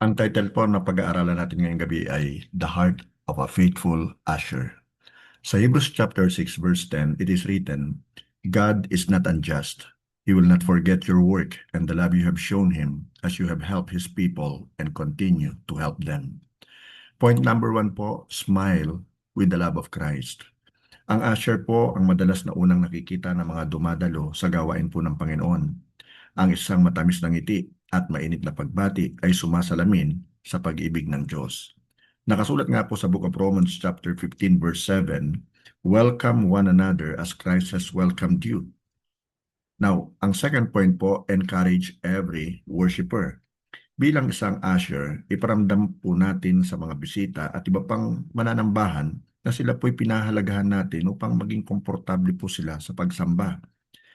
Ang title po na pag-aaralan natin ngayong gabi ay The Heart of a Faithful Usher. Sa Hebrews chapter 6 verse 10, it is written, God is not unjust. He will not forget your work and the love you have shown Him as you have helped His people and continue to help them. Point number 1 po, smile with the love of Christ. Ang usher po ang madalas na unang nakikita ng mga dumadalo sa gawain po ng Panginoon. Ang isang matamis na ngiti at mainit na pagbati ay sumasalamin sa pag-ibig ng Diyos. Nakasulat nga po sa Book of Romans chapter 15 verse 7, welcome one another as Christ has welcomed you. Now, ang second point po, encourage every worshiper. Bilang isang usher, iparamdam po natin sa mga bisita at iba pang mananambahan na sila po'y pinahalagahan natin upang maging komportable po sila sa pagsamba.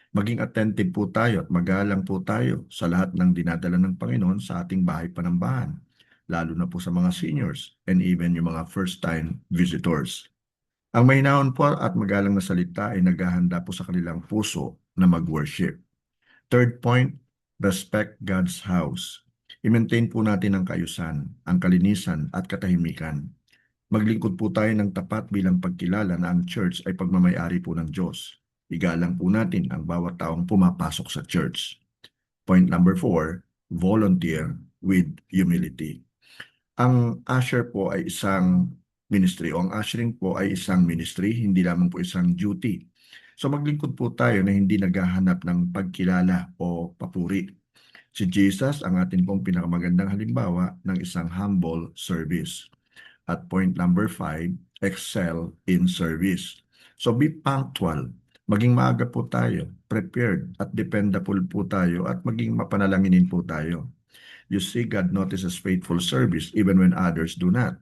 Maging attentive po tayo at magalang po tayo sa lahat ng dinadala ng Panginoon sa ating bahay panambahan, lalo na po sa mga seniors and even yung mga first-time visitors. Ang mahinahon po at magalang na salita ay naghahanda po sa kanilang puso na mag-worship. Third point, respect God's house. I-maintain po natin ang kaayusan, ang kalinisan at katahimikan. Maglingkod po tayo ng tapat bilang pagkilala na ang church ay pagmamayari po ng Diyos. Igalang po natin ang bawat taong pumapasok sa church. Point number 4, volunteer with humility. Ang usher po ay isang ministry o ang ushering po ay isang ministry, hindi lamang po isang duty. So maglingkod po tayo na hindi naghahanap ng pagkilala o papuri. Si Jesus ang atin pong pinakamagandang halimbawa ng isang humble service. At point number 5, excel in service. So be punctual. Maging maaga po tayo, prepared at dependable po tayo at maging mapanalanginin po tayo. You see, God notices faithful service even when others do not.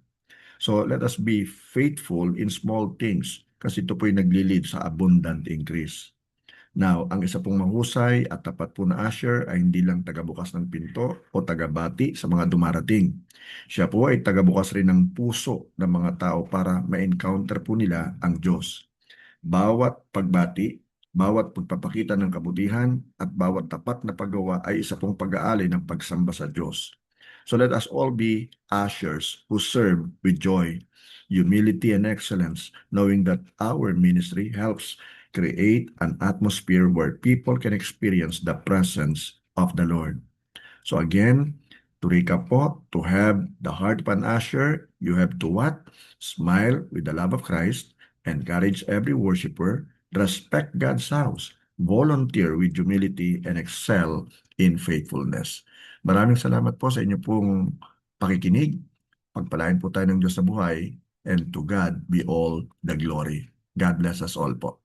So let us be faithful in small things kasi ito po'y nagli-lead sa abundant increase. Now, ang isa pong mahusay at tapat po na usher ay hindi lang tagabukas ng pinto o tagabati sa mga dumarating. Siya po ay tagabukas rin ng puso ng mga tao para ma-encounter po nila ang Diyos. Bawat pagbati, bawat pagpapakita ng kabutihan at bawat tapat na paggawa ay isa pong pag-aali ng pagsamba sa Diyos. So let us all be ushers who serve with joy, humility, and excellence, knowing that our ministry helps create an atmosphere where people can experience the presence of the Lord. So again, to recap po, to have the heart of an usher, you have to what? Smile with the love of Christ, encourage every worshiper, respect God's house, volunteer with humility, and excel in faithfulness. Maraming salamat po sa inyo pong pakikinig. Pagpalain po tayo ng Diyos sa buhay, and to God be all the glory. God bless us all po.